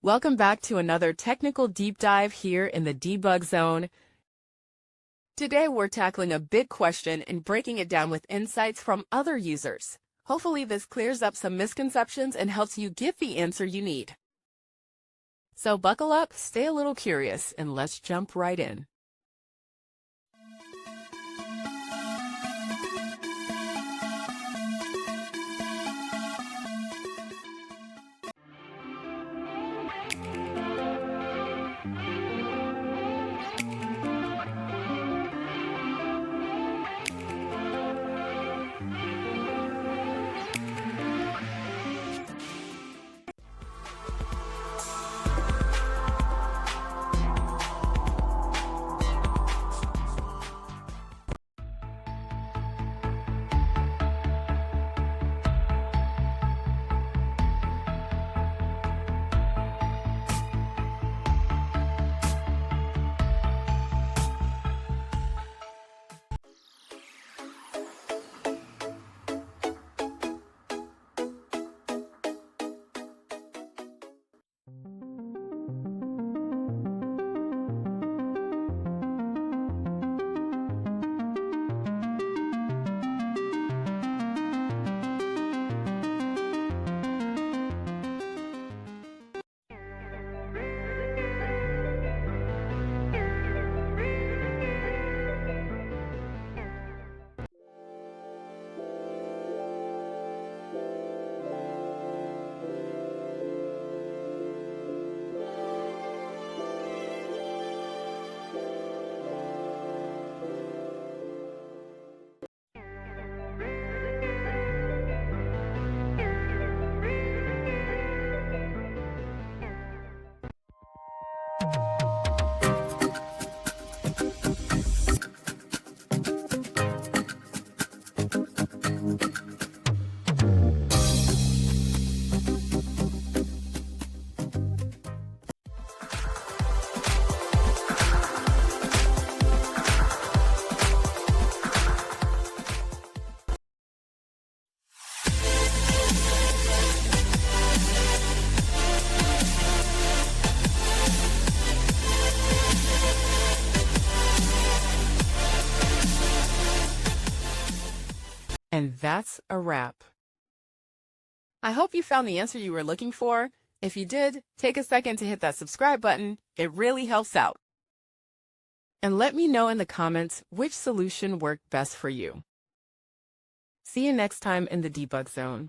Welcome back to another technical deep dive here in the debug zone. Today we're tackling a big question and breaking it down with insights from other users. Hopefully this clears up some misconceptions and helps you get the answer you need. So buckle up, stay a little curious, and let's jump right in. And that's a wrap. I hope you found the answer you were looking for. If you did, take a second to hit that subscribe button. It really helps out. And let me know in the comments which solution worked best for you. See you next time in the debug zone.